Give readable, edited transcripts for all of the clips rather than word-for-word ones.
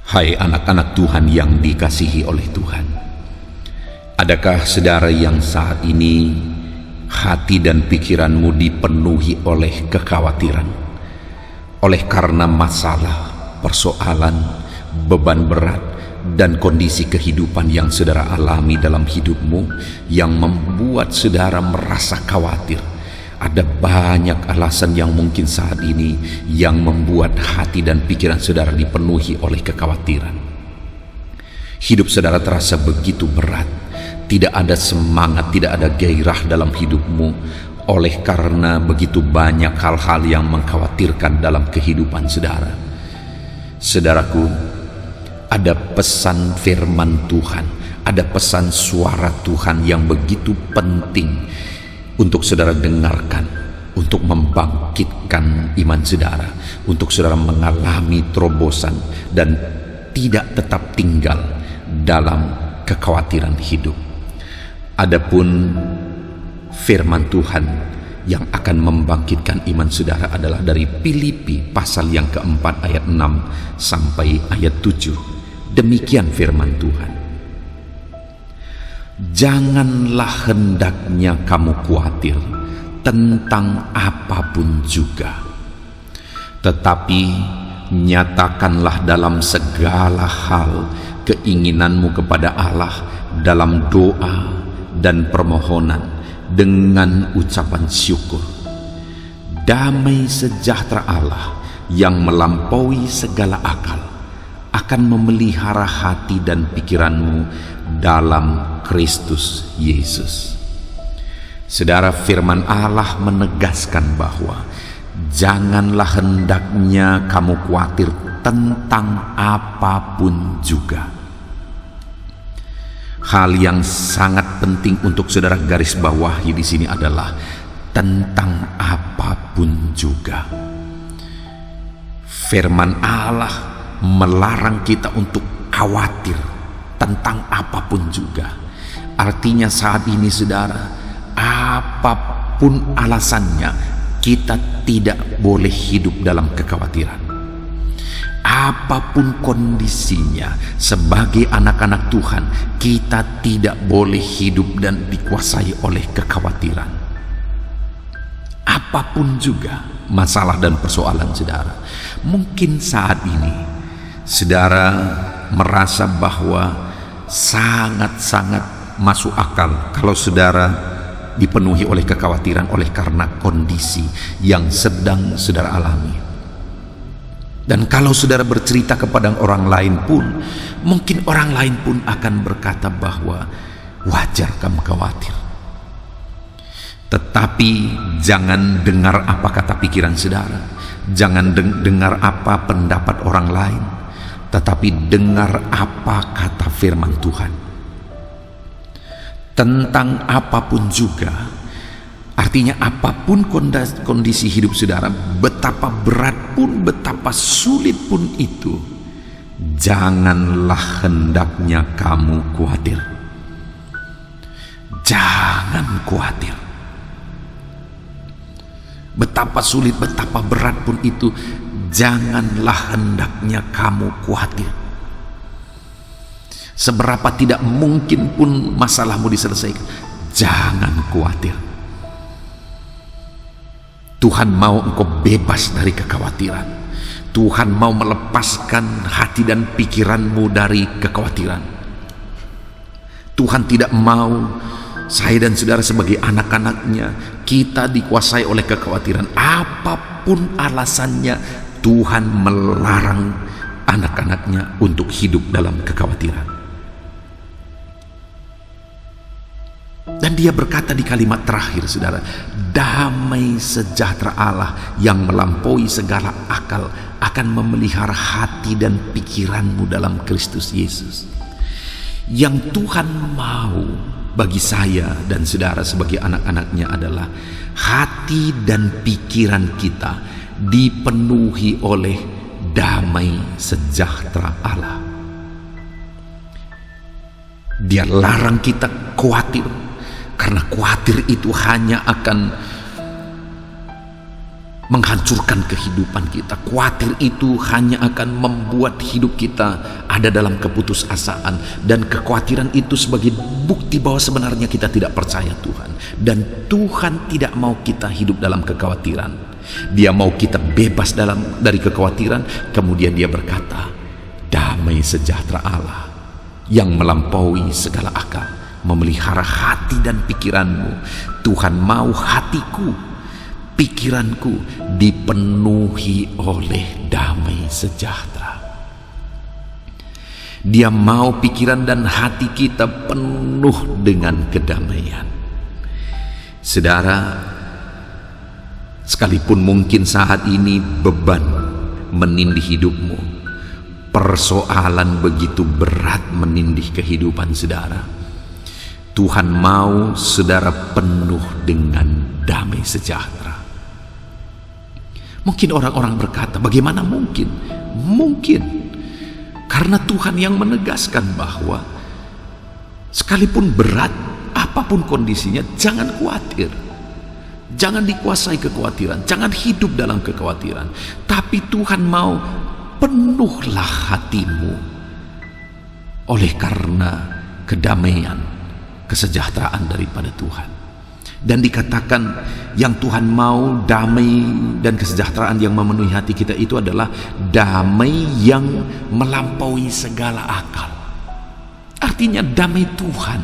Hai anak-anak Tuhan yang dikasihi oleh Tuhan, adakah saudara yang saat ini hati dan pikiranmu dipenuhi oleh kekhawatiran, oleh karena masalah, persoalan, beban berat, dan kondisi kehidupan yang saudara alami dalam hidupmu yang membuat saudara merasa khawatir? Ada banyak alasan yang mungkin saat ini yang membuat hati dan pikiran saudara dipenuhi oleh kekhawatiran. Hidup saudara terasa begitu berat, tidak ada semangat, tidak ada gairah dalam hidupmu oleh karena begitu banyak hal-hal yang mengkhawatirkan dalam kehidupan saudara. Saudaraku, ada pesan firman Tuhan, ada pesan suara Tuhan yang begitu penting untuk saudara dengarkan, untuk membangkitkan iman saudara, untuk saudara mengalami terobosan dan tidak tetap tinggal dalam kekhawatiran hidup. Adapun firman Tuhan yang akan membangkitkan iman saudara adalah dari Filipi pasal yang keempat ayat 6 sampai ayat 7. Demikian firman Tuhan. Janganlah hendaknya kamu khawatir tentang apapun juga, tetapi nyatakanlah dalam segala hal keinginanmu kepada Allah dalam doa dan permohonan dengan ucapan syukur. Damai sejahtera Allah yang melampaui segala akal akan memelihara hati dan pikiranmu dalam Kristus Yesus. Saudara, firman Allah menegaskan bahwa janganlah hendaknya kamu khawatir tentang apapun juga. Hal yang sangat penting untuk saudara garis bawahi di sini adalah tentang apapun juga. Firman Allah melarang kita untuk khawatir tentang apapun juga. Artinya saat ini saudara, apapun alasannya, kita tidak boleh hidup dalam kekhawatiran. Apapun kondisinya, sebagai anak-anak Tuhan, kita tidak boleh hidup dan dikuasai oleh kekhawatiran. Apapun juga masalah dan persoalan saudara. Mungkin saat ini saudara merasa bahwa sangat-sangat masuk akal kalau saudara dipenuhi oleh kekhawatiran oleh karena kondisi yang sedang saudara alami. Dan kalau saudara bercerita kepada orang lain pun, mungkin orang lain pun akan berkata bahwa wajar kamu khawatir. Tetapi jangan dengar apa kata pikiran saudara, jangan dengar apa pendapat orang lain, tetapi dengar apa kata firman Tuhan. Tentang apapun juga, artinya apapun kondisi hidup saudara, betapa berat pun, betapa sulit pun itu, janganlah hendaknya kamu khawatir. Jangan khawatir. Betapa sulit, betapa berat pun itu, janganlah hendaknya kamu khawatir. Seberapa tidak mungkin pun masalahmu diselesaikan, jangan khawatir. Tuhan mau engkau bebas dari kekhawatiran. Tuhan mau melepaskan hati dan pikiranmu dari kekhawatiran. Tuhan tidak mau saya dan saudara sebagai anak-anaknya kita dikuasai oleh kekhawatiran. Apapun alasannya, Tuhan melarang anak-anaknya untuk hidup dalam kekhawatiran. Dan dia berkata di kalimat terakhir saudara, damai sejahtera Allah yang melampaui segala akal akan memelihara hati dan pikiranmu dalam Kristus Yesus. Yang Tuhan mau bagi saya dan saudara sebagai anak-anaknya adalah hati dan pikiran kita dipenuhi oleh damai sejahtera Allah. Dia larang kita khawatir, karena khawatir itu hanya akan menghancurkan kehidupan kita. Khawatir itu hanya akan membuat hidup kita ada dalam keputusasaan, dan kekhawatiran itu sebagai bukti bahwa sebenarnya kita tidak percaya Tuhan, dan Tuhan tidak mau kita hidup dalam kekhawatiran. Dia mau kita bebas dari kekhawatiran. Kemudian dia berkata, damai sejahtera Allah yang melampaui segala akal memelihara hati dan pikiranmu. Tuhan mau hatiku, pikiranku dipenuhi oleh damai sejahtera. Dia mau pikiran dan hati kita penuh dengan kedamaian. Saudara, sekalipun mungkin saat ini beban menindih hidupmu, persoalan begitu berat menindih kehidupan saudara, Tuhan mau saudara penuh dengan damai sejahtera. Mungkin orang-orang berkata, bagaimana mungkin? Mungkin. Karena Tuhan yang menegaskan bahwa sekalipun berat, apapun kondisinya, jangan khawatir. Jangan dikuasai kekhawatiran, jangan hidup dalam kekhawatiran. Tapi Tuhan mau penuhlah hatimu oleh karena kedamaian, kesejahteraan daripada Tuhan. Dan dikatakan yang Tuhan mau, damai dan kesejahteraan yang memenuhi hati kita itu adalah damai yang melampaui segala akal. Artinya damai Tuhan,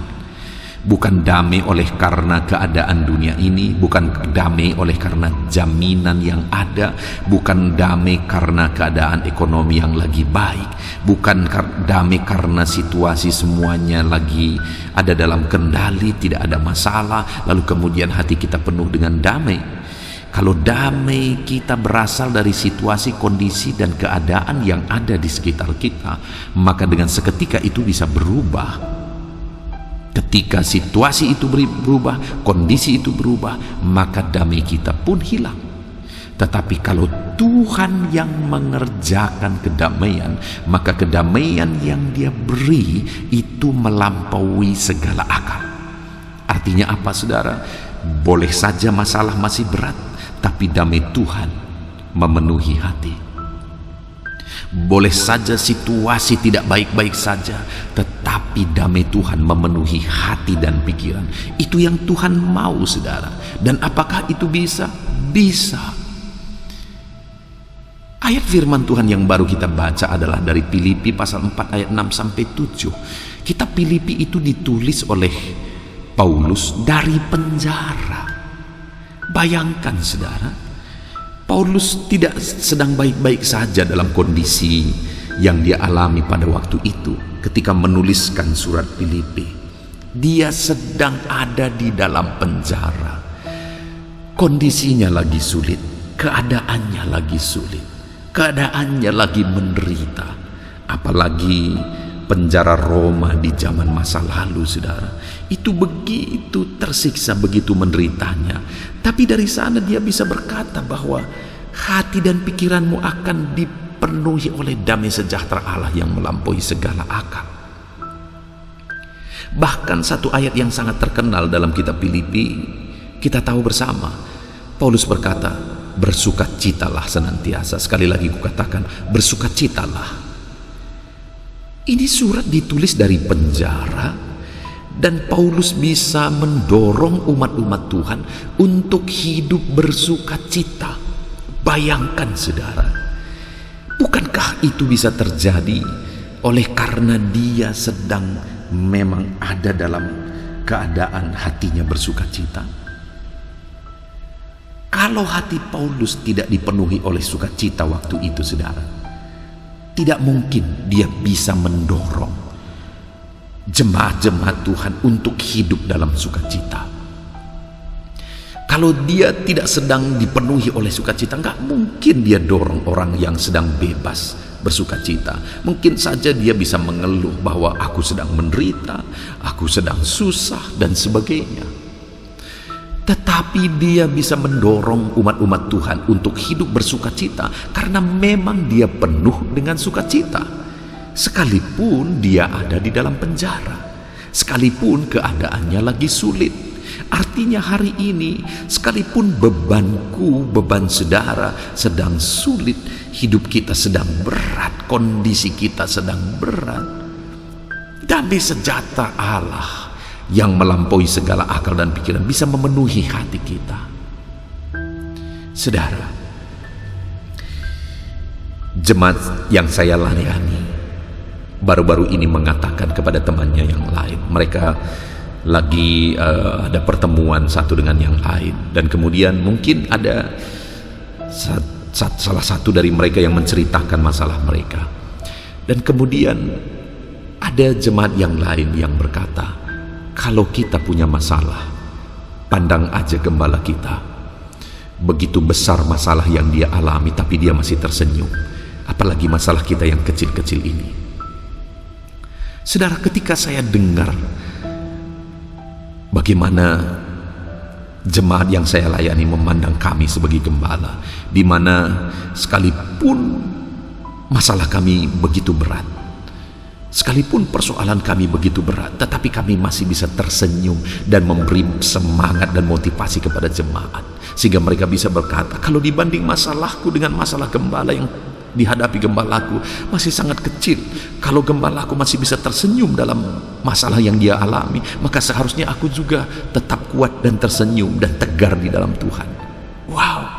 bukan damai oleh karena keadaan dunia ini, bukan damai oleh karena jaminan yang ada, bukan damai karena keadaan ekonomi yang lagi baik, bukan damai karena situasi semuanya lagi ada dalam kendali, tidak ada masalah, lalu kemudian hati kita penuh dengan damai. Kalau damai kita berasal dari situasi, kondisi, dan keadaan yang ada di sekitar kita, maka dengan seketika itu bisa berubah. Ketika situasi itu berubah, kondisi itu berubah, maka damai kita pun hilang. Tetapi kalau Tuhan yang mengerjakan kedamaian, maka kedamaian yang Dia beri itu melampaui segala akal. Artinya apa, saudara? Boleh saja masalah masih berat, tapi damai Tuhan memenuhi hati. Boleh saja situasi tidak baik-baik saja, tetapi damai Tuhan memenuhi hati dan pikiran. Itu yang Tuhan mau, saudara. Dan apakah itu bisa? Bisa. Ayat firman Tuhan yang baru kita baca adalah dari Filipi pasal 4 ayat 6 sampai 7. Kitab Filipi itu ditulis oleh Paulus dari penjara. Bayangkan, saudara, Paulus tidak sedang baik-baik saja dalam kondisi yang dia alami pada waktu itu ketika menuliskan surat Filipi. Dia sedang ada di dalam penjara. Kondisinya lagi sulit, keadaannya lagi sulit, keadaannya lagi menderita. Apalagi penjara Roma di zaman masa lalu, saudara, itu begitu tersiksa, begitu menderitanya. Tapi dari sana dia bisa berkata bahwa hati dan pikiranmu akan dipenuhi oleh damai sejahtera Allah yang melampaui segala akal. Bahkan satu ayat yang sangat terkenal dalam kitab Filipi, kita tahu bersama, Paulus berkata, bersukacitalah senantiasa. Sekali lagi kukatakan, bersukacitalah. Ini surat ditulis dari penjara, dan Paulus bisa mendorong umat-umat Tuhan untuk hidup bersukacita. Bayangkan, saudara, bukankah itu bisa terjadi oleh karena dia sedang memang ada dalam keadaan hatinya bersukacita? Kalau hati Paulus tidak dipenuhi oleh sukacita waktu itu, saudara, tidak mungkin dia bisa mendorong jemaat-jemaat Tuhan untuk hidup dalam sukacita. Kalau dia tidak sedang dipenuhi oleh sukacita, nggak mungkin dia dorong orang yang sedang bebas bersukacita. Mungkin saja dia bisa mengeluh bahwa aku sedang menderita, aku sedang susah, dan sebagainya. Tetapi dia bisa mendorong umat-umat Tuhan untuk hidup bersukacita karena memang dia penuh dengan sukacita. Sekalipun dia ada di dalam penjara, sekalipun keadaannya lagi sulit, Artinya hari ini, sekalipun bebanku, beban saudara sedang sulit, hidup kita sedang berat, kondisi kita sedang berat, damai sejahtera Allah yang melampaui segala akal dan pikiran bisa memenuhi hati kita. Saudara, jemaat yang saya layani baru-baru ini mengatakan kepada temannya yang lain, mereka lagi ada pertemuan satu dengan yang lain, dan kemudian mungkin ada salah satu dari mereka yang menceritakan masalah mereka, dan kemudian ada jemaat yang lain yang berkata, kalau kita punya masalah, pandang aja gembala kita, begitu besar masalah yang dia alami tapi dia masih tersenyum, apalagi masalah kita yang kecil-kecil ini. Saudara, ketika saya dengar bagaimana jemaat yang saya layani memandang kami sebagai gembala, di mana sekalipun masalah kami begitu berat, sekalipun persoalan kami begitu berat, tetapi kami masih bisa tersenyum dan memberi semangat dan motivasi kepada jemaat, sehingga mereka bisa berkata, kalau dibanding masalahku dengan masalah gembala yang dihadapi gembalaku masih sangat kecil, kalau gembalaku masih bisa tersenyum dalam masalah yang dia alami, maka seharusnya aku juga tetap kuat dan tersenyum dan tegar di dalam Tuhan. Wow,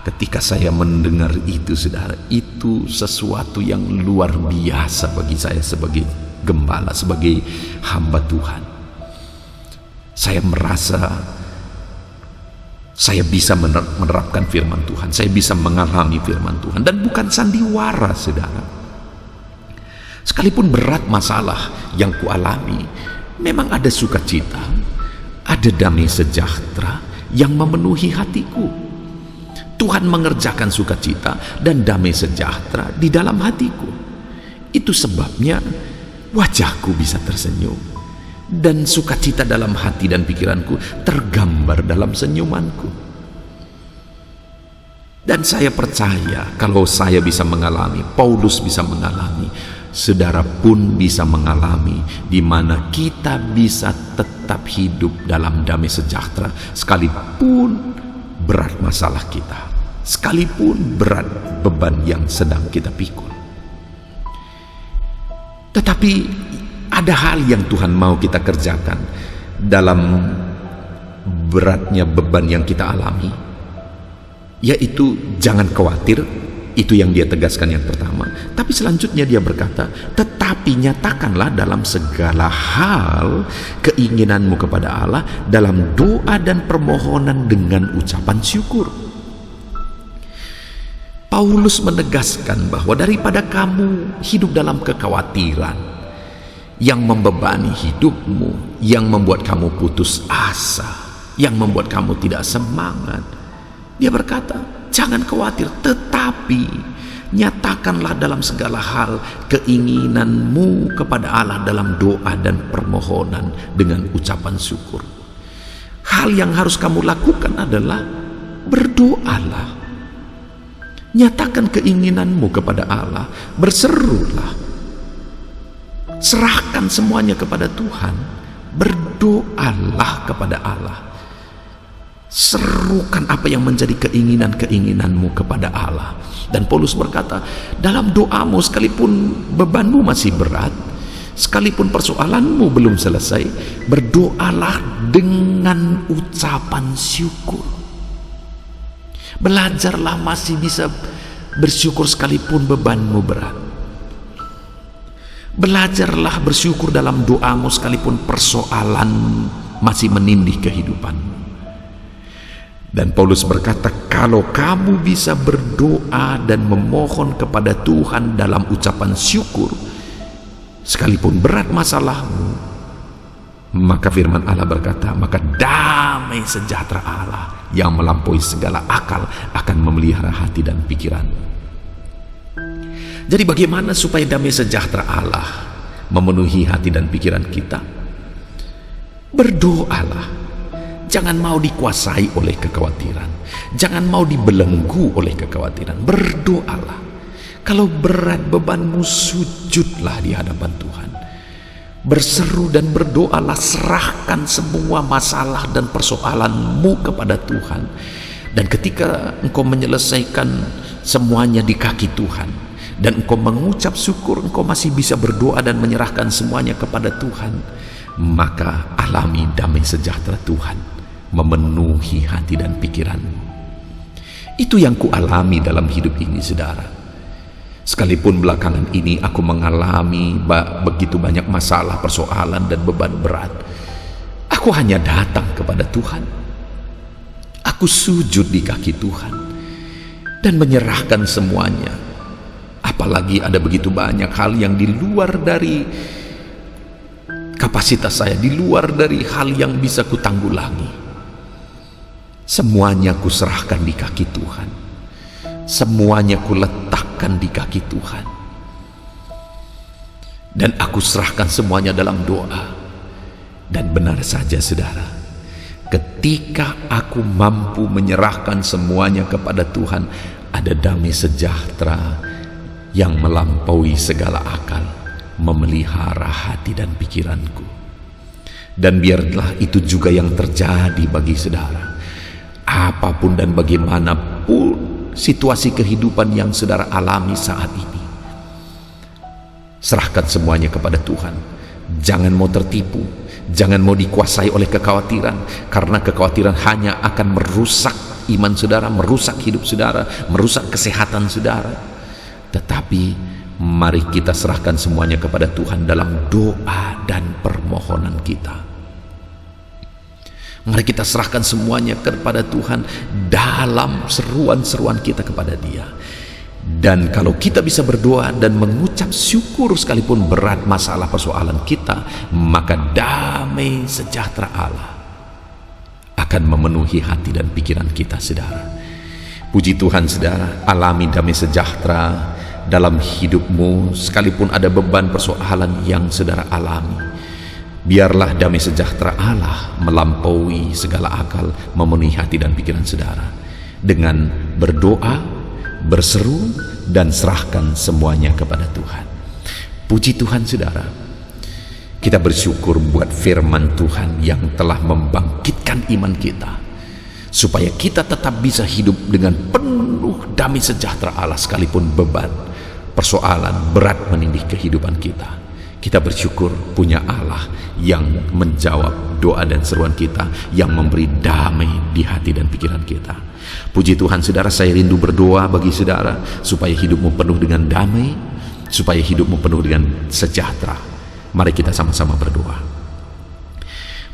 ketika saya mendengar itu, saudara, itu sesuatu yang luar biasa bagi saya sebagai gembala, sebagai hamba Tuhan. Saya merasa saya bisa menerapkan firman Tuhan, saya bisa mengalami firman Tuhan, dan bukan sandiwara, saudara. Sekalipun berat masalah yang kualami, memang ada sukacita, ada damai sejahtera yang memenuhi hatiku. Tuhan mengerjakan sukacita dan damai sejahtera di dalam hatiku. Itu sebabnya wajahku bisa tersenyum, dan sukacita dalam hati dan pikiranku tergambar dalam senyumanku. Dan saya percaya kalau saya bisa mengalami, Paulus bisa mengalami, saudara pun bisa mengalami, di mana kita bisa tetap hidup dalam damai sejahtera sekalipun berat masalah kita, sekalipun berat beban yang sedang kita pikul. Tetapi ada hal yang Tuhan mau kita kerjakan dalam beratnya beban yang kita alami, yaitu jangan khawatir. Itu yang dia tegaskan yang pertama. Tapi selanjutnya dia berkata, tetapi nyatakanlah dalam segala hal keinginanmu kepada Allah dalam doa dan permohonan dengan ucapan syukur. Paulus menegaskan bahwa daripada kamu hidup dalam kekhawatiran yang membebani hidupmu, yang membuat kamu putus asa, yang membuat kamu tidak semangat, dia berkata, jangan khawatir, tetapi nyatakanlah dalam segala hal keinginanmu kepada Allah dalam doa dan permohonan dengan ucapan syukur. Hal yang harus kamu lakukan adalah berdoalah, nyatakan keinginanmu kepada Allah, berserulah, serahkan semuanya kepada Tuhan, berdoalah kepada Allah, serukan apa yang menjadi keinginanmu kepada Allah. Dan Paulus berkata, dalam doamu sekalipun bebanmu masih berat, sekalipun persoalanmu belum selesai, berdoalah dengan ucapan syukur. Belajarlah masih bisa bersyukur sekalipun bebanmu berat. Belajarlah bersyukur dalam doamu sekalipun persoalan masih menindih kehidupanmu. Dan Paulus berkata, kalau kamu bisa berdoa dan memohon kepada Tuhan dalam ucapan syukur sekalipun berat masalahmu, maka firman Allah berkata, maka damai sejahtera Allah yang melampaui segala akal akan memelihara hati dan pikiranmu. Jadi bagaimana supaya damai sejahtera Allah memenuhi hati dan pikiran kita? Berdoalah. Jangan mau dikuasai oleh kekhawatiran. Jangan mau dibelenggu oleh kekhawatiran. Berdoalah. Kalau berat bebanmu, sujudlah di hadapan Tuhan. Berseru dan berdoalah, serahkan semua masalah dan persoalanmu kepada Tuhan. Dan ketika engkau menyelesaikan semuanya di kaki Tuhan, dan engkau mengucap syukur, engkau masih bisa berdoa dan menyerahkan semuanya kepada Tuhan, maka alami damai sejahtera Tuhan memenuhi hati dan pikiranmu. Itu yang kualami dalam hidup ini, saudara. Sekalipun belakangan ini aku mengalami begitu banyak masalah, persoalan, dan beban berat, aku hanya datang kepada Tuhan. Aku sujud di kaki Tuhan dan menyerahkan semuanya. Apalagi ada begitu banyak hal yang di luar dari kapasitas saya, di luar dari hal yang bisa kutanggulangi. Semuanya kuserahkan di kaki Tuhan. Semuanya kuletakkan di kaki Tuhan. Dan aku serahkan semuanya dalam doa. Dan benar saja, saudara, ketika aku mampu menyerahkan semuanya kepada Tuhan, ada damai sejahtera yang melampaui segala akal, memelihara hati dan pikiranku. Dan biarlah itu juga yang terjadi bagi saudara. Apapun dan bagaimanapun situasi kehidupan yang saudara alami saat ini, serahkan semuanya kepada Tuhan. Jangan mau tertipu, jangan mau dikuasai oleh kekhawatiran, karena kekhawatiran hanya akan merusak iman saudara, merusak hidup saudara, merusak kesehatan saudara. Tetapi mari kita serahkan semuanya kepada Tuhan dalam doa dan permohonan kita. Mari kita serahkan semuanya kepada Tuhan dalam seruan-seruan kita kepada Dia. Dan kalau kita bisa berdoa dan mengucap syukur sekalipun berat masalah persoalan kita, maka damai sejahtera Allah akan memenuhi hati dan pikiran kita, saudara. Puji Tuhan, saudara, alami damai sejahtera dalam hidupmu sekalipun ada beban persoalan yang saudara alami. Biarlah damai sejahtera Allah melampaui segala akal, memenuhi hati dan pikiran saudara dengan berdoa, berseru, dan serahkan semuanya kepada Tuhan. Puji Tuhan, saudara, kita bersyukur buat firman Tuhan yang telah membangkitkan iman kita, supaya kita tetap bisa hidup dengan penuh damai sejahtera Allah sekalipun beban, persoalan berat menindih kehidupan kita. Kita bersyukur punya Allah yang menjawab doa dan seruan kita, yang memberi damai di hati dan pikiran kita. Puji Tuhan, saudara, saya rindu berdoa bagi saudara supaya hidupmu penuh dengan damai, supaya hidupmu penuh dengan sejahtera. Mari kita sama-sama berdoa.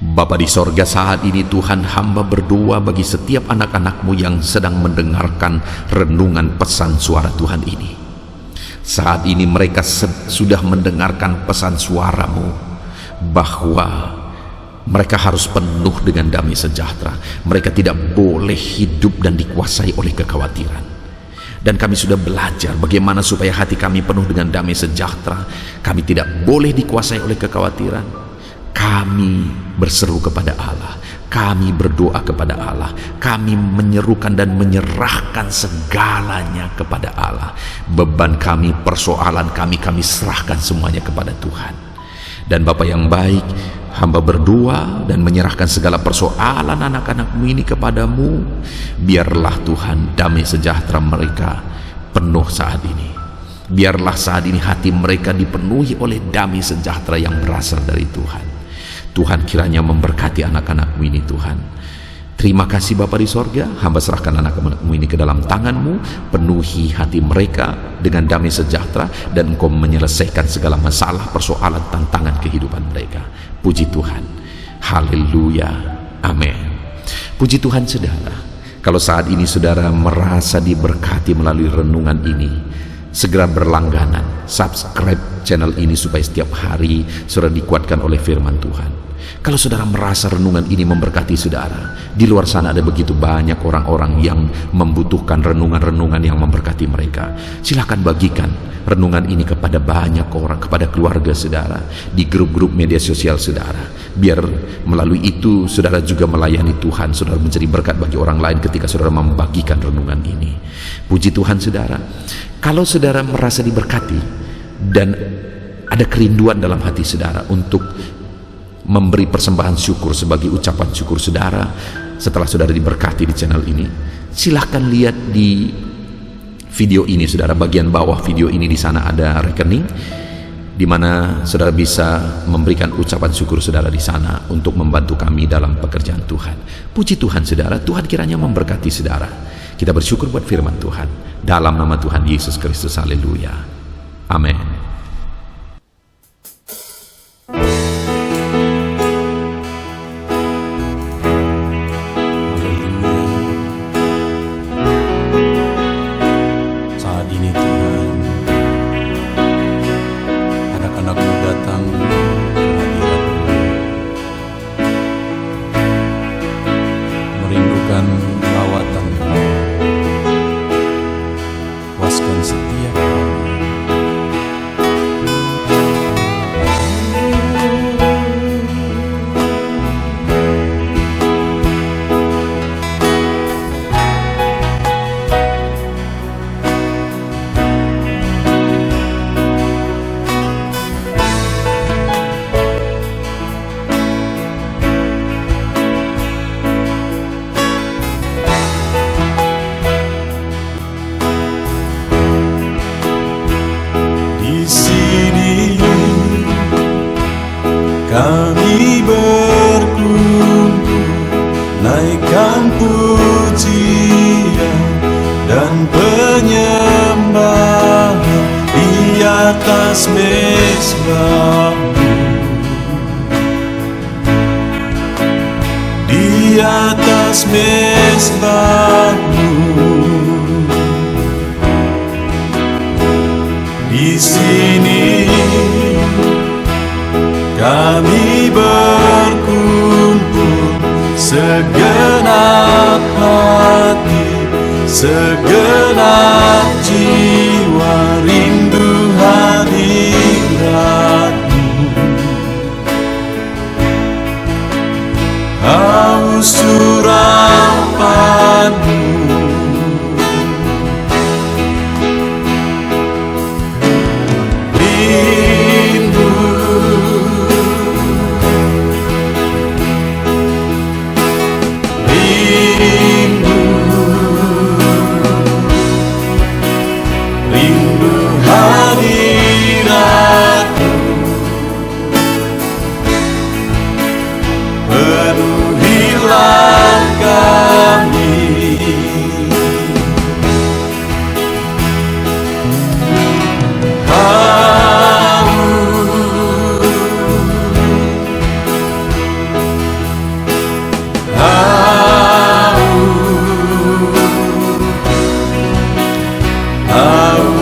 Bapa di sorga, saat ini Tuhan, hamba berdoa bagi setiap anak-anakmu yang sedang mendengarkan renungan pesan suara Tuhan ini. Saat ini mereka sudah mendengarkan pesan suaramu, bahwa mereka harus penuh dengan damai sejahtera. Mereka tidak boleh hidup dan dikuasai oleh kekhawatiran. Dan kami sudah belajar bagaimana supaya hati kami penuh dengan damai sejahtera. Kami tidak boleh dikuasai oleh kekhawatiran. Kami berseru kepada Allah, kami berdoa kepada Allah, kami menyerukan dan menyerahkan segalanya kepada Allah. Beban kami, persoalan kami serahkan semuanya kepada Tuhan. Dan Bapa yang baik, hamba berdoa dan menyerahkan segala persoalan anak-anakmu ini kepadamu. Biarlah Tuhan damai sejahtera mereka penuh saat ini. Biarlah saat ini hati mereka dipenuhi oleh damai sejahtera yang berasal dari Tuhan. Tuhan kiranya memberkati anak-anakmu ini, Tuhan. Terima kasih Bapa di sorga, hamba serahkan anak-anakmu ini ke dalam tanganmu. Penuhi hati mereka dengan damai sejahtera, dan Engkau menyelesaikan segala masalah, persoalan, tantangan kehidupan mereka. Puji Tuhan. Haleluya. Amin. Puji Tuhan, saudara. Kalau saat ini saudara merasa diberkati melalui renungan ini, segera berlangganan, subscribe channel ini supaya setiap hari saudara dikuatkan oleh firman Tuhan. Kalau saudara merasa renungan ini memberkati saudara, di luar sana ada begitu banyak orang-orang yang membutuhkan renungan-renungan yang memberkati mereka. Silakan bagikan renungan ini kepada banyak orang, kepada keluarga saudara, di grup-grup media sosial saudara. Biar melalui itu saudara juga melayani Tuhan, saudara menjadi berkat bagi orang lain ketika saudara membagikan renungan ini. Puji Tuhan, saudara. Kalau saudara merasa diberkati dan Ada kerinduan dalam hati saudara untuk memberi persembahan syukur sebagai ucapan syukur saudara setelah saudara diberkati di channel ini. Silahkan lihat di video ini saudara, bagian bawah video ini, di sana ada rekening di mana saudara bisa memberikan ucapan syukur saudara di sana untuk membantu kami dalam pekerjaan Tuhan. Puji Tuhan saudara, Tuhan kiranya memberkati saudara. Kita bersyukur buat firman Tuhan. Dalam nama Tuhan Yesus Kristus, haleluya. Amin. Merindukan lawatan-Mu, puaskan setiap kami. Kami berkumpul, naikkan pujian dan penyembahan di atas mezbah-Mu, di atas mezbah-Mu. Di sini kami berkumpul, segenap hati, segenap jiwa, rindu hadirat-Mu, haus urapan-Mu.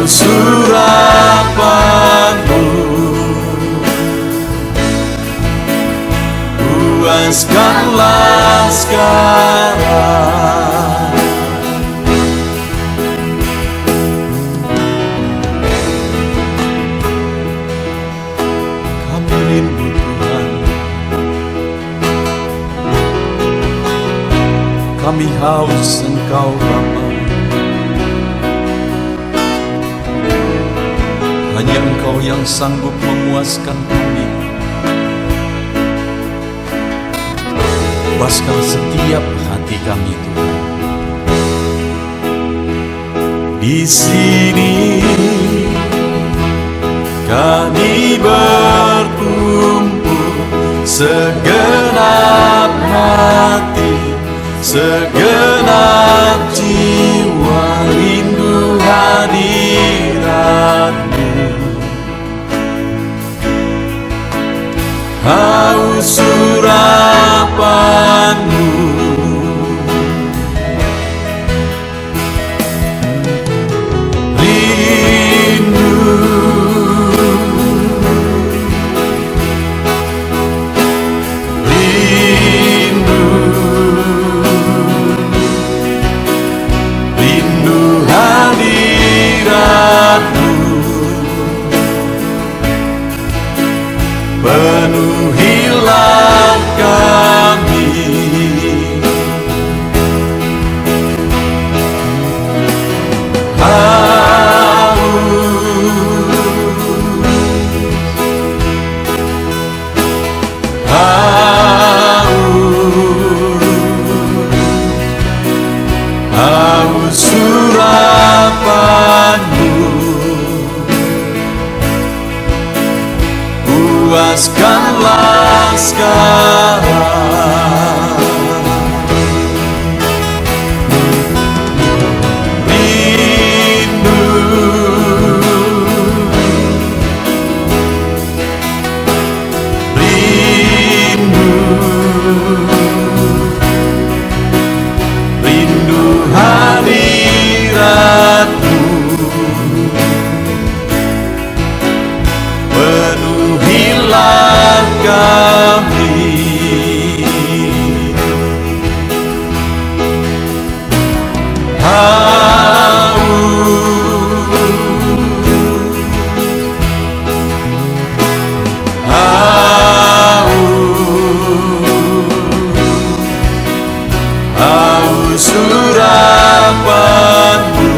Surapan-Mu, puaskanlah sekarang. Kami rindu Tuhan, kami haus Engkau Bapa. Hanya Engkau yang sanggup memuaskan kami. Puaskan setiap hati kami Tuhan. Di sini kami berkumpul, segenap hati, segenap jiwa, rindu hadirat-Mu, haus urapan-Mu. Rindu, rindu, rindu hadirat-Mu, penuhilah kami. Haus puaskanlah sekarang. Rindu, rindu, rindu hadiratmu. Penuhilah kami. Haus urapanmu,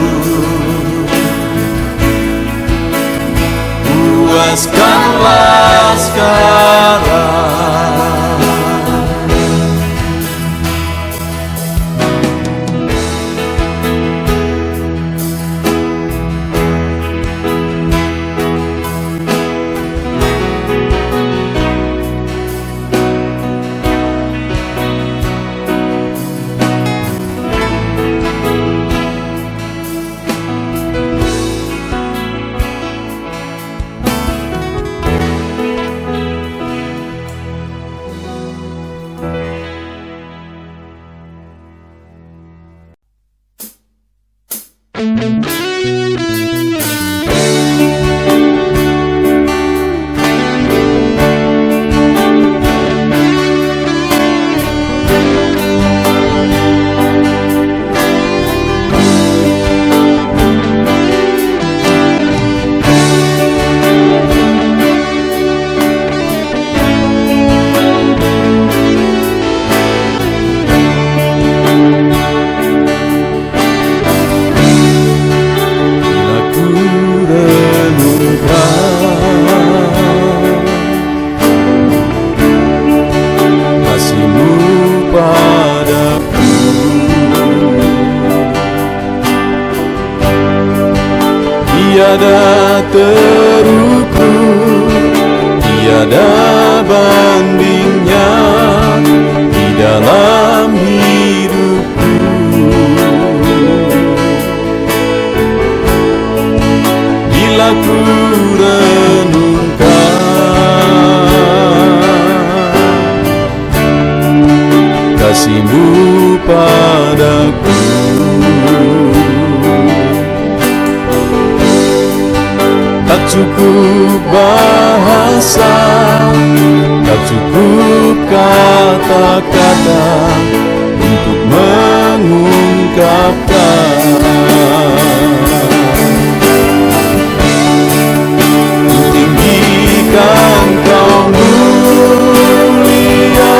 puaskanlah sekarang. Tiada terukur, tiada bandingnya di dalam hidupku. Bila ku renungkan kasih-Mu padaku, tak cukup bahasa, tak cukup kata-kata untuk mengungkapkan. Tinggikan Kau mulia,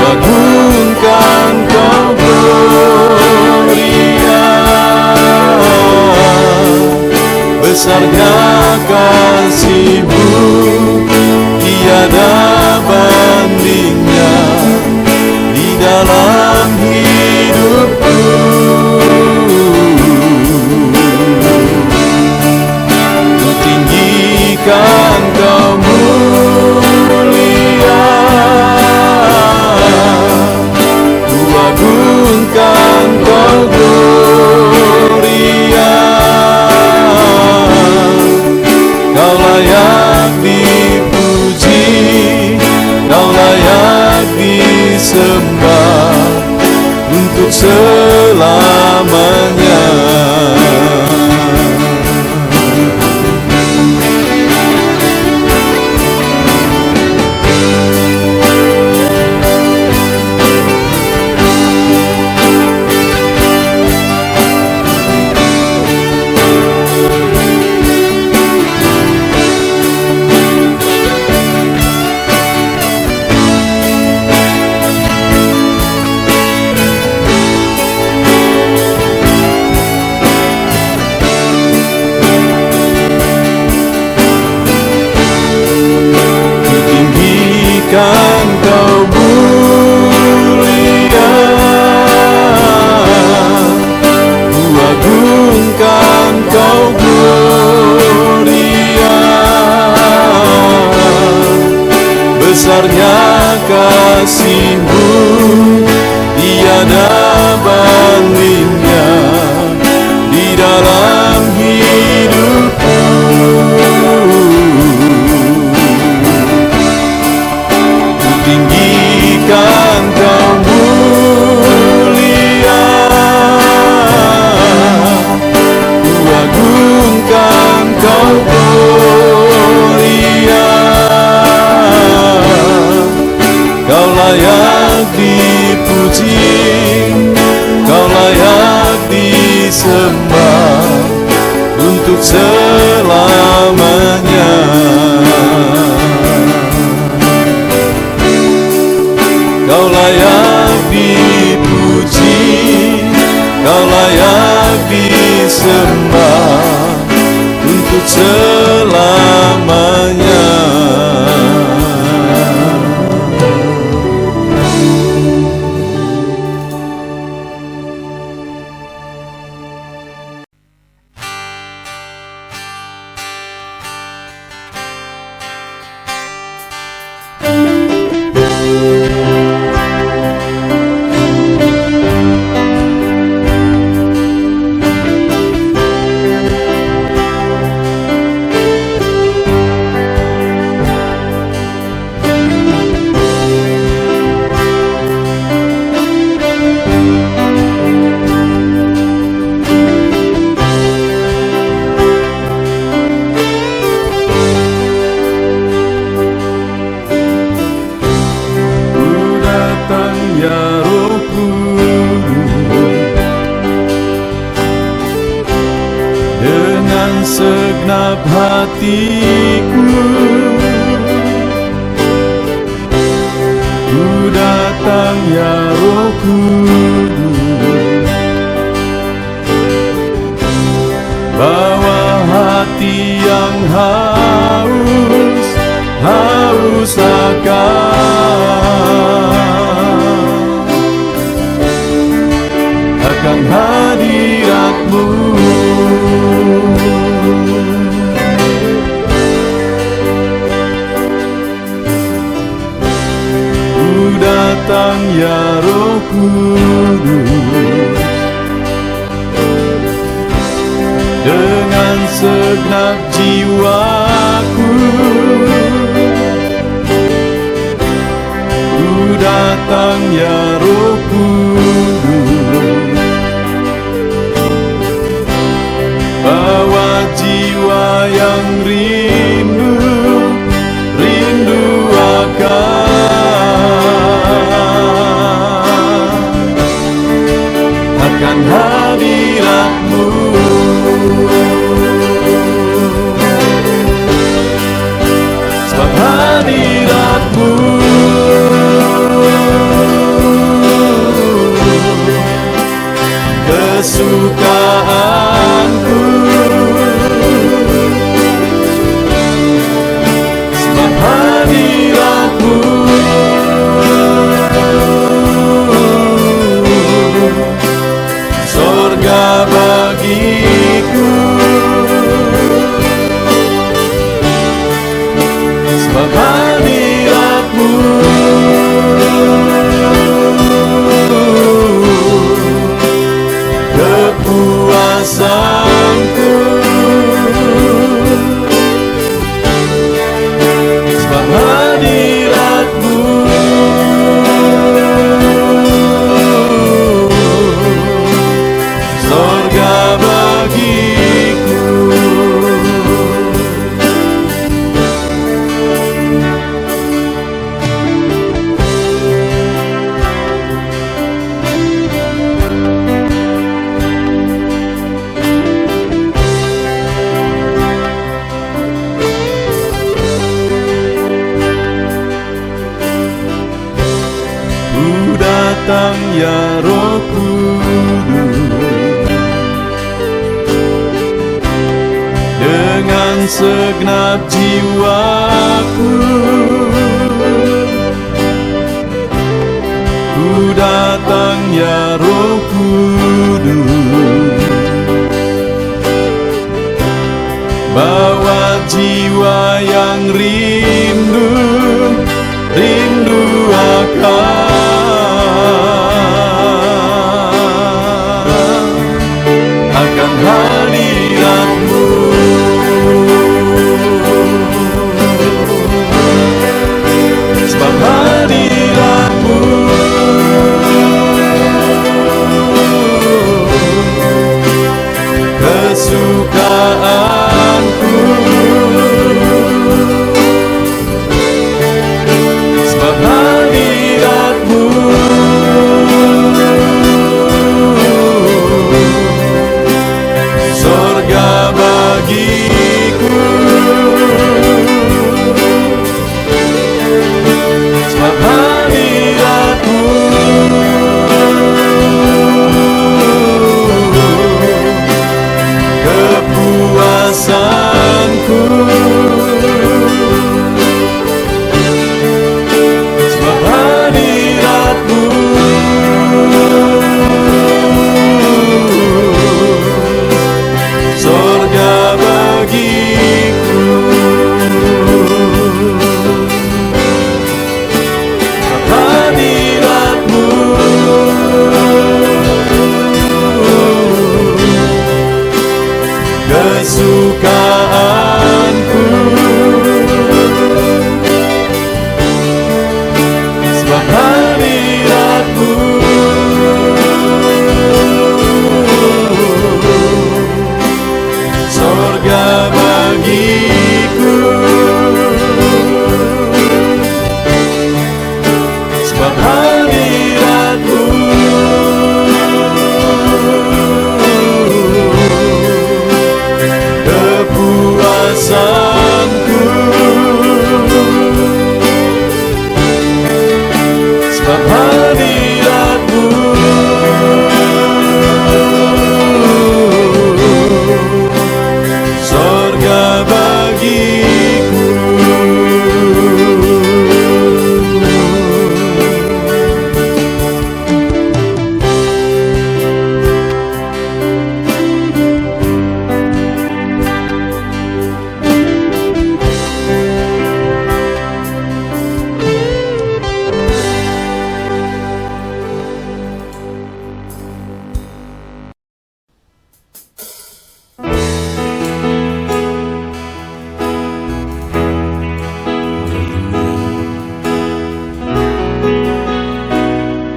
agungkan Kau gloria. Besarnya kasih-Mu, tiada bandingnya di dalam hidupku. Ku tinggikan Kau mulia, ku agungkan Kau gloria. Kau layak dipuji, Kau layak disembah untuk selamanya. kasih-Mu tiada bandingnya di dalam hidupku. Ku tinggikan Kau mulia, ku agungkan Kau mulia. Kau layak dipuji, Kau layak disembah untuk selamanya. Kau layak dipuji, Kau layak disembah untuk selamanya. Segenap hatiku ku datang ya Roh Kudus, bawa hati yang haus akan hadirat-Mu. Datang ya Roh Kudus, dengan segenap jiwaku ku datang ya Roh Kudus, bawa jiwa yang rindu akan hadirat-Mu. Sebab hadirat-Mu kesukaanku. Sebab hadirat-Mu sorga bagiku. Sebab hadirat-Mu kepuasanku. Sebab hadirat-Mu sorga bagiku. Ku datang ya Roh Kudus, dengan segenap jiwaku ku datang ya Roh Kudus, bawa jiwa yang rindu akan hadirat-Mu. Sebab hadirat-Mu kesukaanku. Sebab hadirat-Mu sorga bagiku. Sebab hadirat-Mu kepuasanku. Sebab hadirat-Mu sorga bagiku. Sebab hadirat-Mu kesukaanku. Sebab hadirat-Mu sorga bagiku. Sebab hadirat-Mu kepuasanku. Sebab hadirat-Mu sorga bagiku.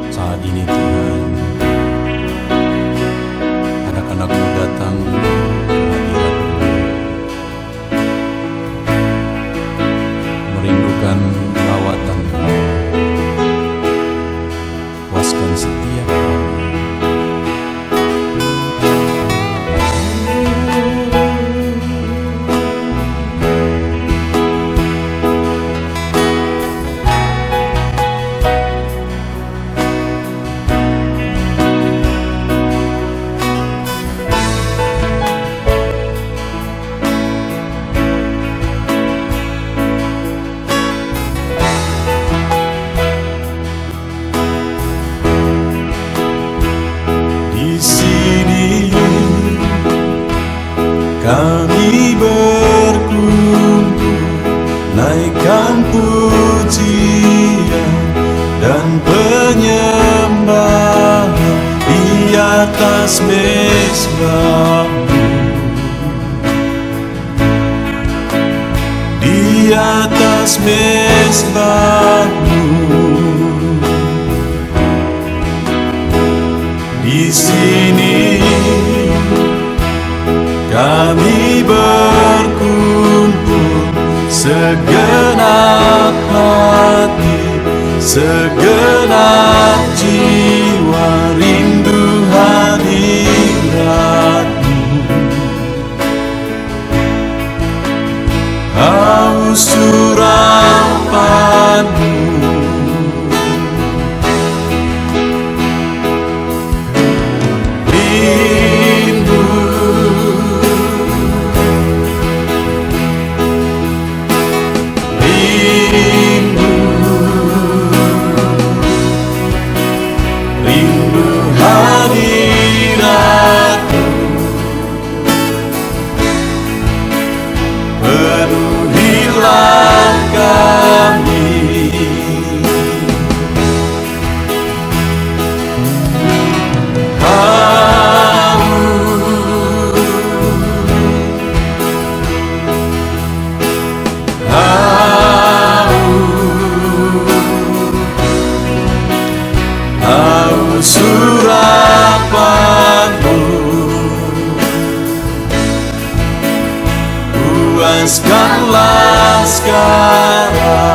Saat ini Tuhan, anak-anak-Mu datang ke hadirat-Mu, merindukan lawatan-Mu. Puaskan setiap kami. Kami berkumpul, naikkan pujian dan penyembahan di atas mezbah-Mu, di atas mezbah-Mu. Di sini kami berkumpul, segenap hati, segenap jiwa, rindu hadirat-Mu. Haus urapan-Mu, penuhilah puaskanlah sekarang.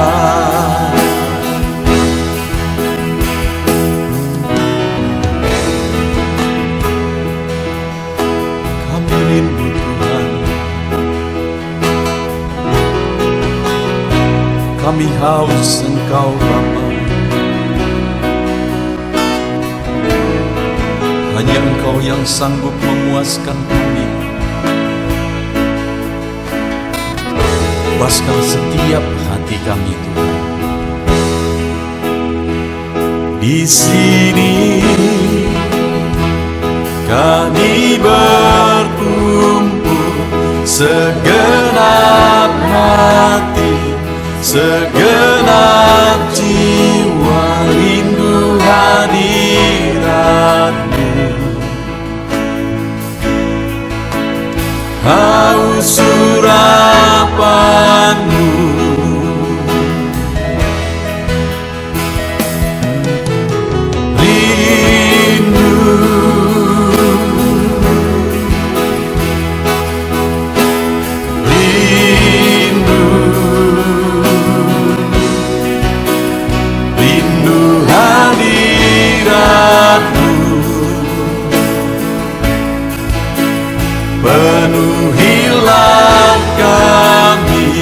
Kami rindu Tuhan, kami haus Engkau Bapa. Hanya Engkau yang sanggup memuaskan kami. Puaskan setiap hati kami Tuhan. Di sini kami berkumpul, segenap hati, segenap jiwa, rindu hadirat-Mu. Haus urapan-Mu, rindu, rindu, rindu hadirat-Mu. Penuhilah kami,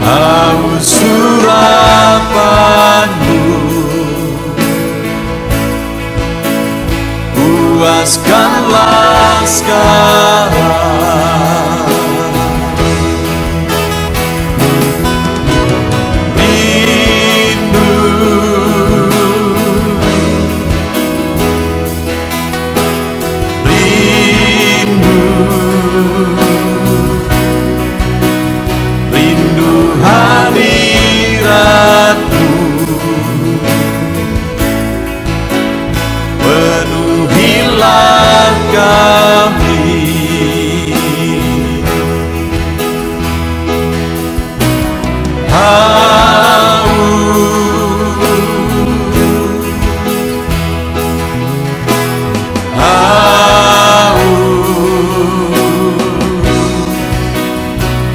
haus urapan-Mu. Puaskanlah sekarang. Rindu, rindu, rindu hadirat-Mu. Penuhilah kami,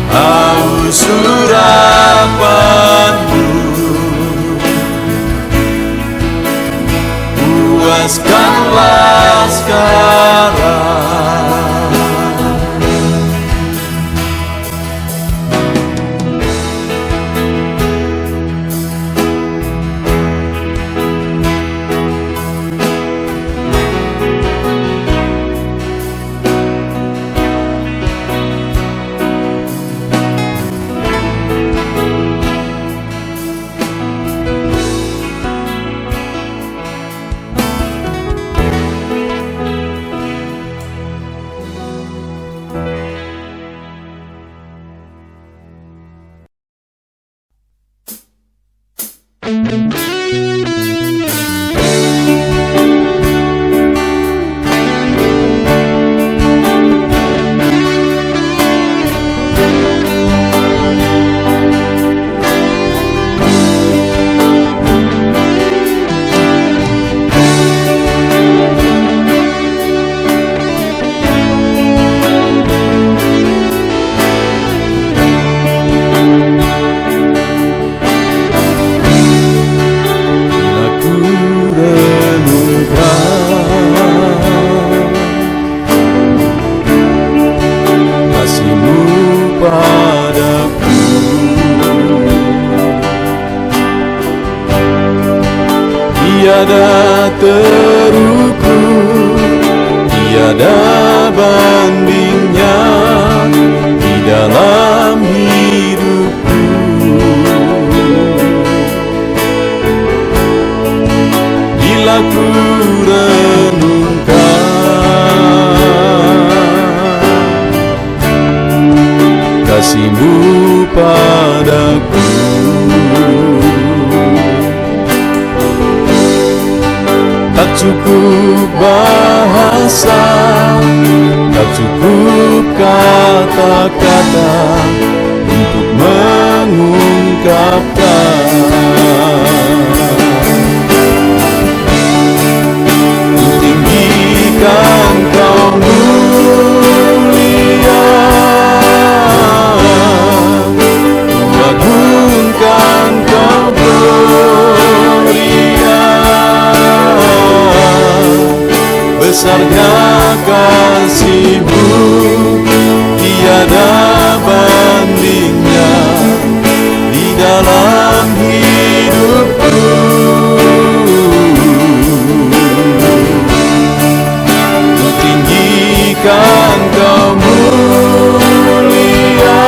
haus urapan-Mu. Puaskanlah sekarang. Tiada terukur, tiada bandingnya di dalam hidupku. Bila ku renungkan kasih-Mu padaku, tak cukup bahasa, tak cukup kata-kata untuk mengungkapkan. Tinggikan Kau mulia, agungkan Kau gloria. Besarnya kasih-Mu, tiada bandingnya di dalam hidupku. Ku tinggikan Kau mulia,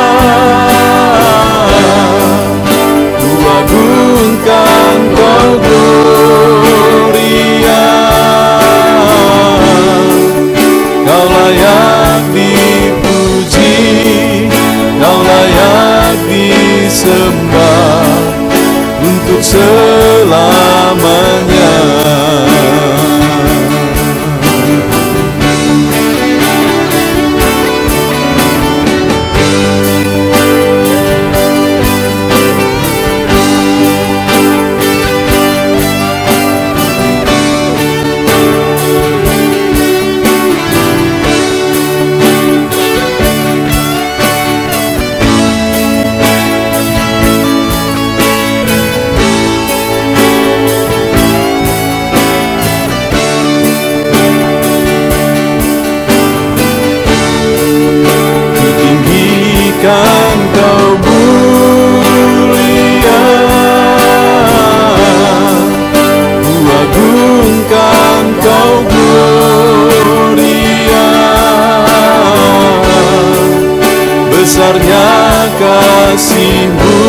ku agungkan Kau gloria. Kau layak dipuji, Kau layak disembah untuk selamanya. Kan Kau mulia, ku agungkan Kau gloria. Besarnya kasih-Mu,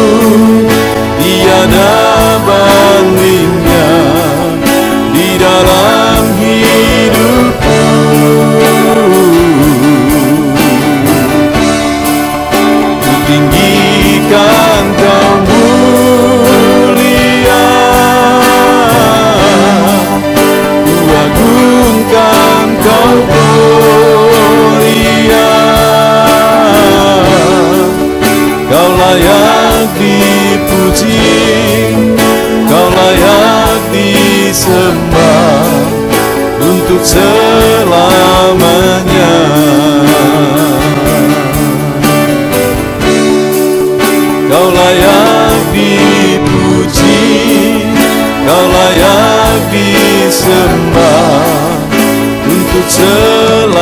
tiada bandingnya di dalam hidupku. Tinggikan Kau mulia, ku agungkan Kau gloria. Kau layak dipuji, Kau layak disembah untuk selamanya. Kau layak dipuji, Kau layak disembah untuk selamanya.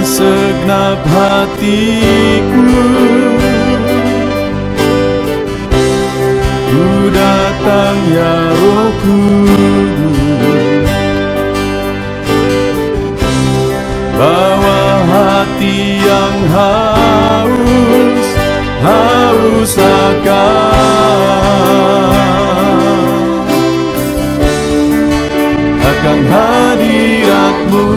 Segenap hatiku ku datang ya Roh Kudus, bawa hati yang haus akan hadirat-Mu.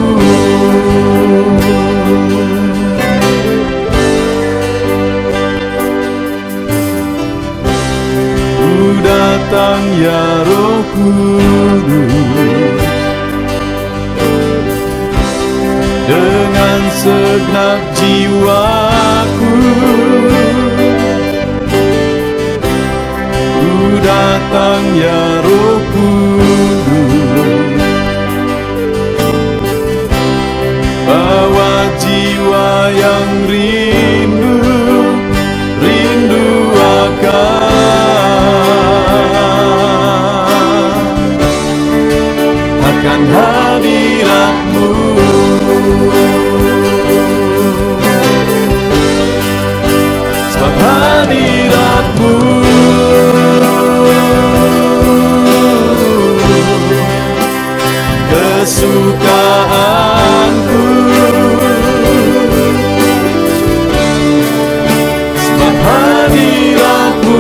Datang ya Roh Kudus, dengan segenap jiwaku ku datang ya Roh Kudus, bawa jiwa yang rindu sebab hadirat-Mu kesukaanku, sebab hadirat-Mu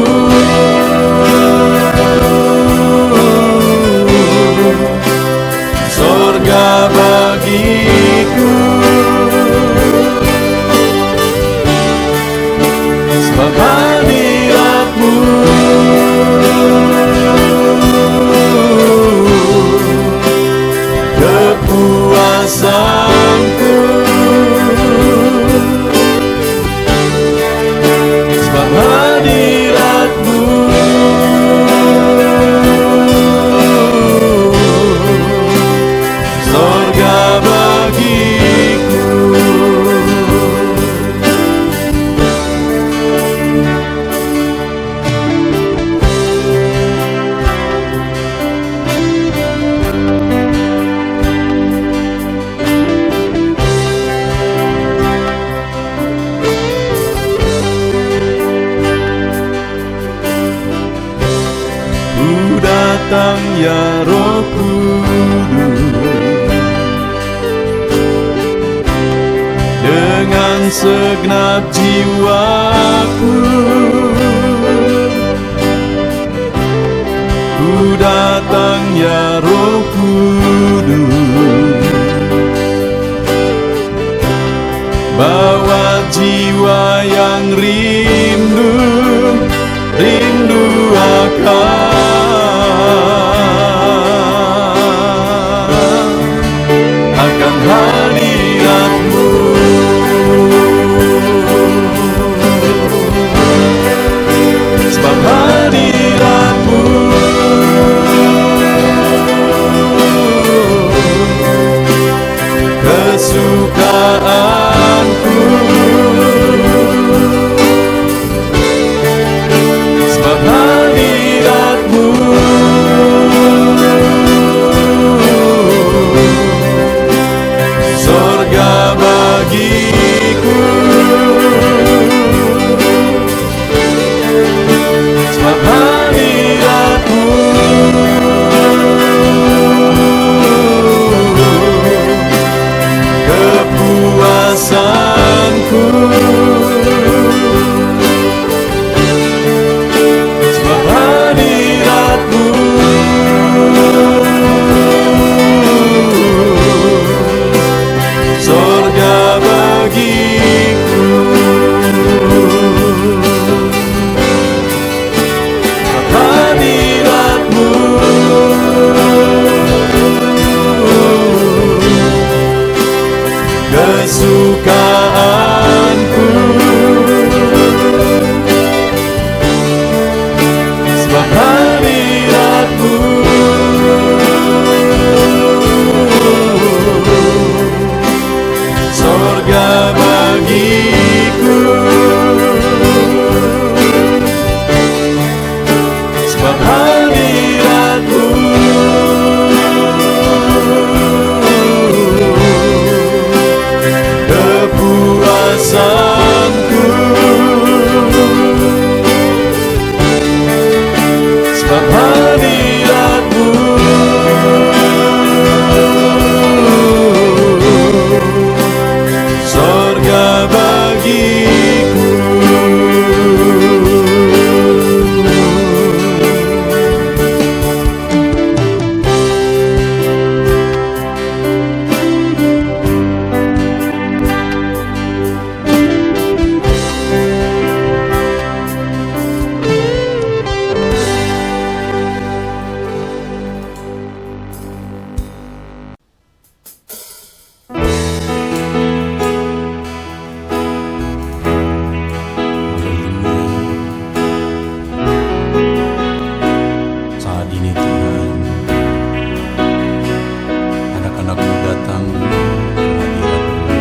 sorga bagiku, sebab hadirat-Mu kepuasanku, sebab hadirat-Mu sorga bagiku. Ku datang ya Roh Kudus dengan segenap jiwaku. Ku datang ya Roh Kudus, bawa jiwa yang rindu akan hadirat-Mu. Sebab hadirat-Mu kesukaanku, sebab hadirat-Mu sorga bagiku, sebab hadirat-Mu kepuasanku, sebab hadirat-Mu sorga bagiku, sebab hadirat-Mu kesukaanku, sebab hadirat-Mu sorga bagiku, sebab hadirat-Mu kepuasanku, sebab hadirat-Mu sorga bagiku. Saat ini Tuhan, anak-anak-Mu datang ke hadirat-Mu,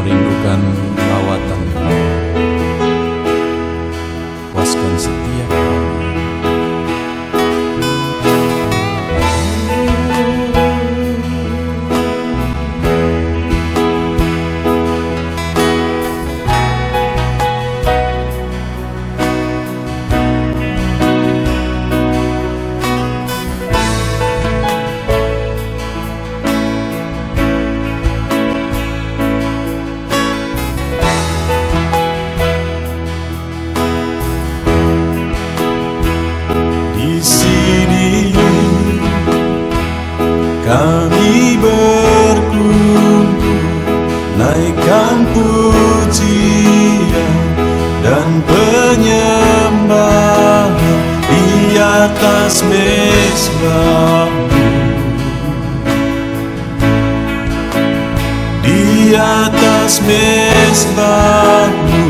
merindukan lawatan-Mu, puaskan setiap kami. naikkan pujian dan penyembahan di atas mezbah-Mu, di atas mezbah-Mu.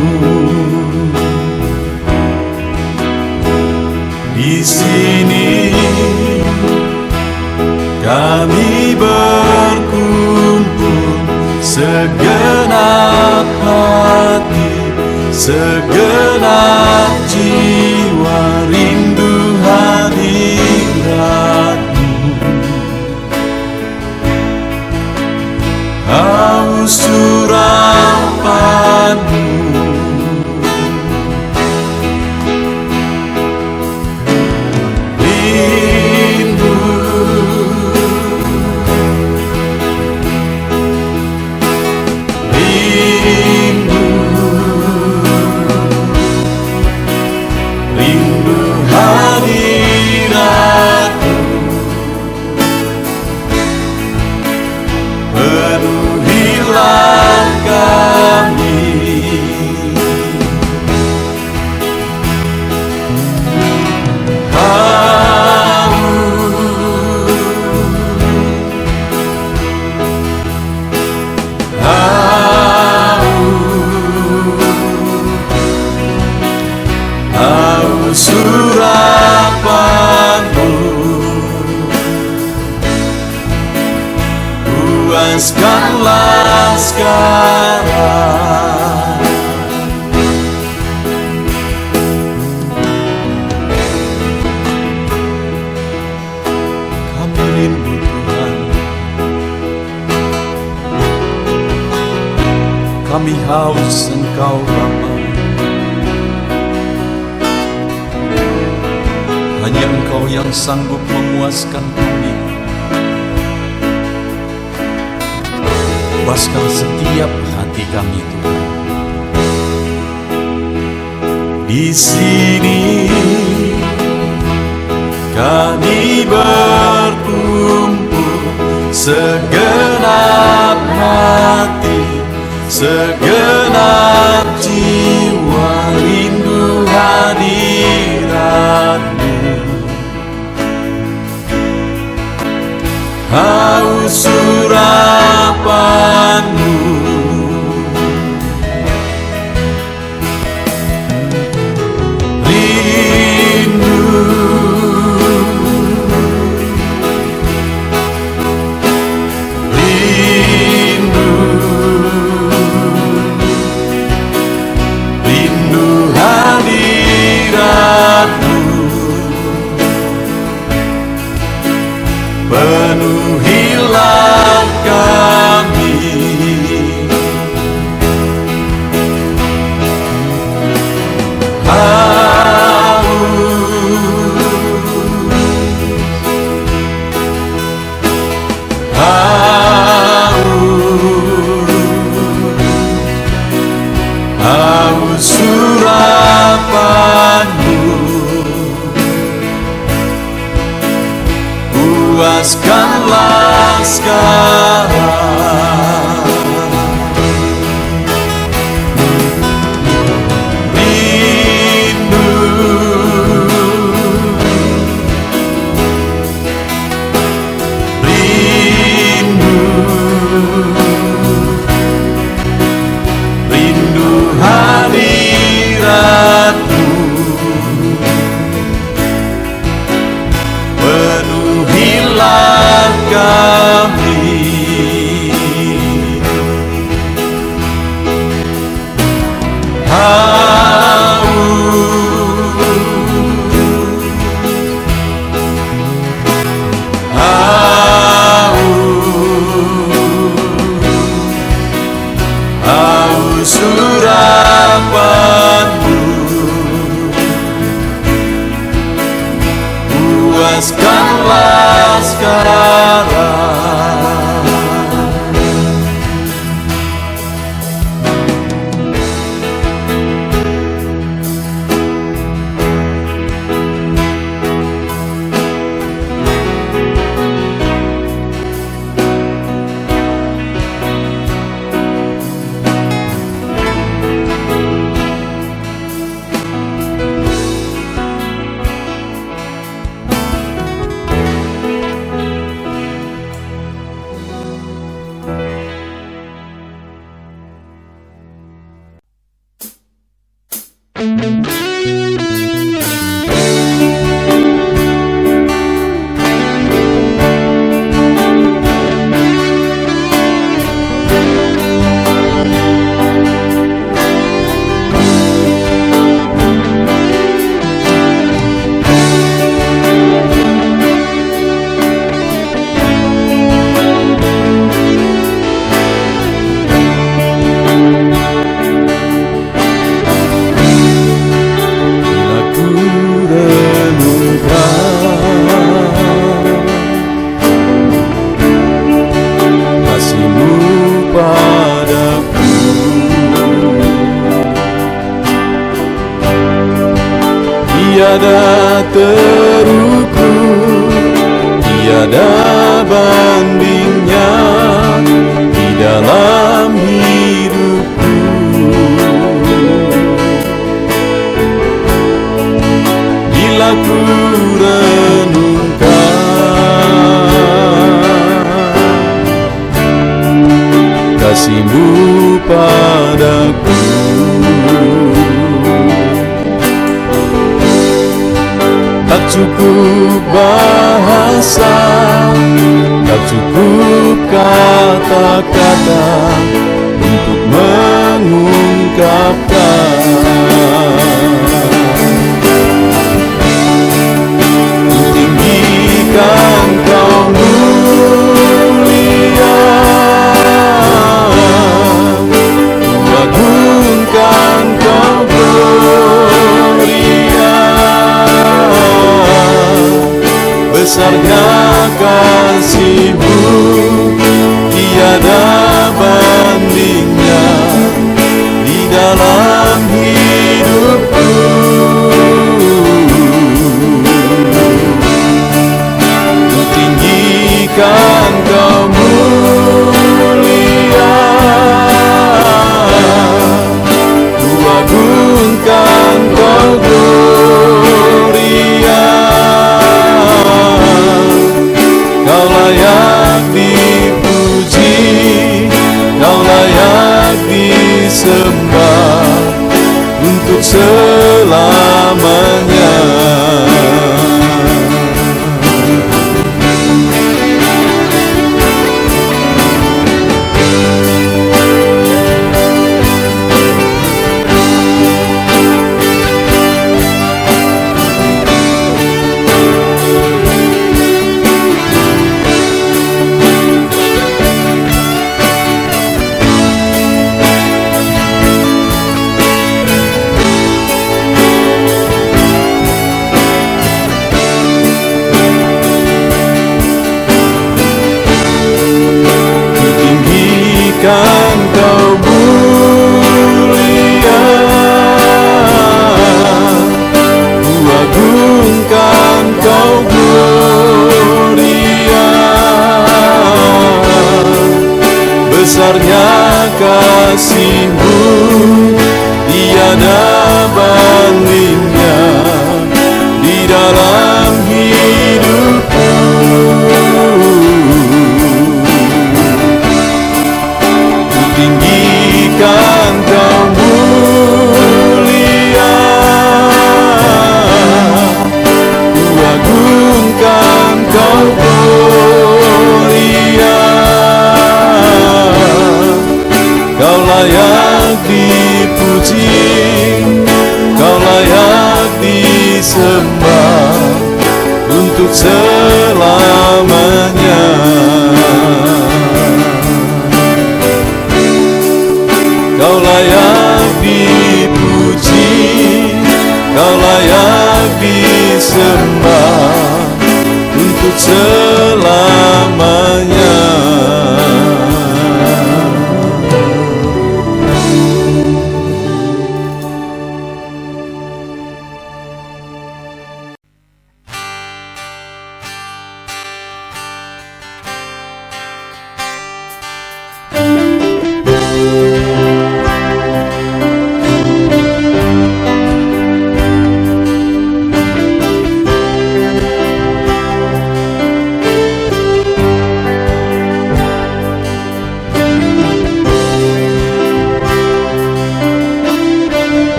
Di sini kami berkumpul, segenap hati, segenap jiwa, rindu hadirat-Mu, haus urapan-Mu. Urapan-Mu, puaskanlah sekarang. Kami rindu Tuhan, kami haus Engkau Bapa. Hanya Engkau yang sanggup memuaskan kami. Puaskan setiap hati kami, Tuhan. Di sini kami berkumpul, segenap hati, segenap jiwa, rindu hadirat-Mu, haus urapan-Mu. Rindu, rindu, rindu hadirat-Mu, penuhilah kami. Haus urapan-Mu, puaskanlah sekarang. Rindu, rindu, rindu hadirat-Mu, penuhilah kami. Haus urapan-Mu, puaskanlah sekarang. Tiada terukur, tiada bandingnya di dalam hidupku. Bila ku renungkan kasih-Mu padaku, tak cukup bahasa, tak cukup kata-kata untuk mengungkapkan. Tinggikan Kau mulia, agungkan Kau gloria. Besarnya kasih-Mu, tiada bandingnya di dalam hidupku. Ku tinggikan Kau mulia, ku agungkan Kau gloria. Kau layak dipuji, Kau layak disembah untuk selamanya. Kan Kau mulia, ku agungkan Kau gloria. Besarnya kasih-Mu, tiada bandingnya di dalam hidupku. Tinggikan Kau mulia, ku agungkan Kau gloria. Kau layak dipuji, Kau layak disembah untuk selamanya. Kau layak dipuji, Kau layak disembah untuk selamanya.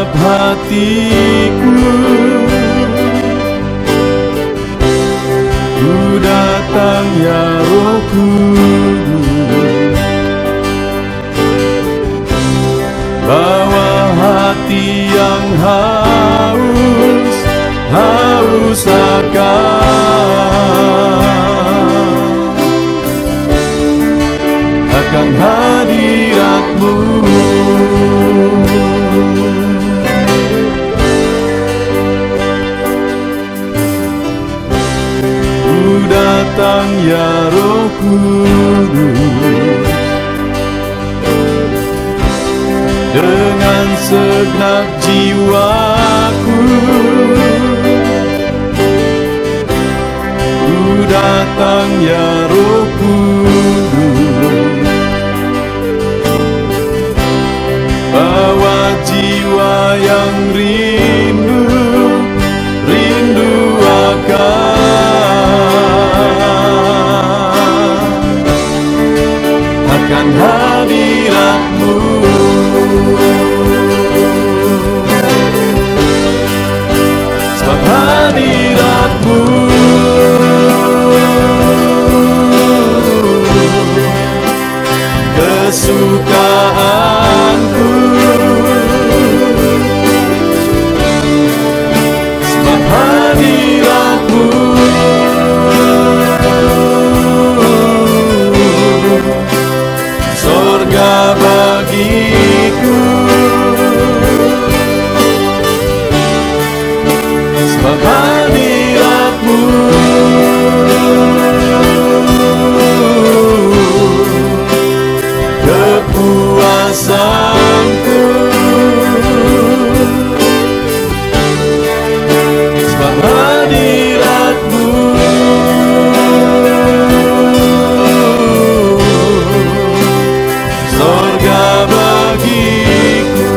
segenap hatiku. Ku datang ya Roh Kudus, bawa hati yang haus akan hadirat-Mu. Ku datang ya Roh Kudus, dengan segenap jiwaku. Ku datang ya Roh Kudus, bawa jiwa yang rindu akan hadirat-Mu. Sebab hadirat-Mu kesukaanku. Sebab hadirat-Mu sorga bagiku. Sebab hadirat-Mu kepuasanku. Sebab hadirat-Mu sorga bagiku.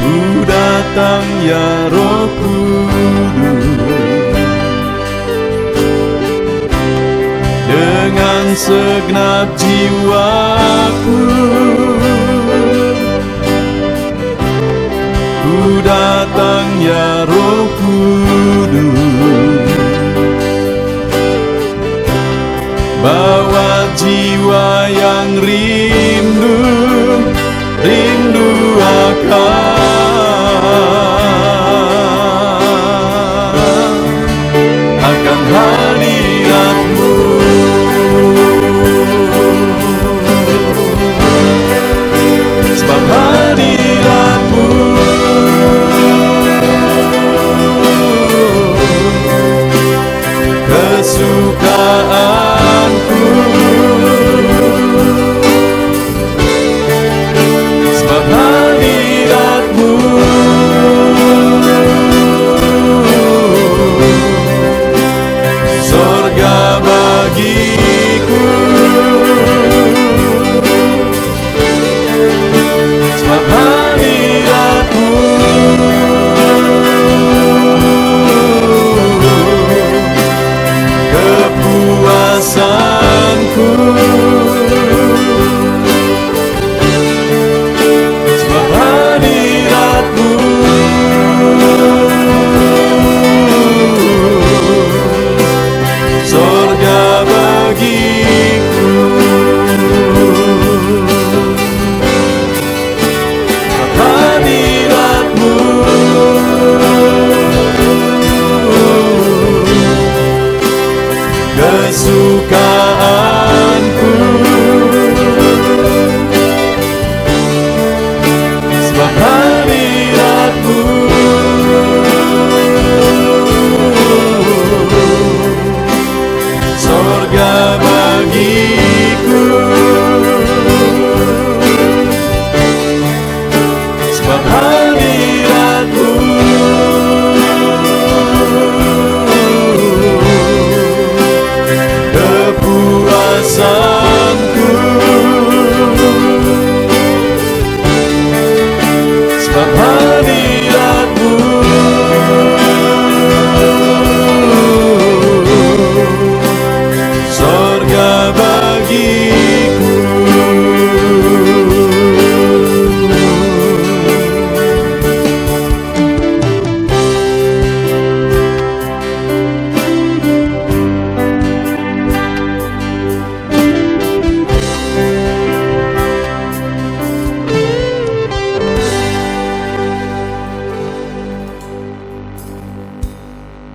Ku datang ya Roh Kudus, dengan segenap jiwaku. Ku datang ya Roh Kudus, bawa jiwa yang rindu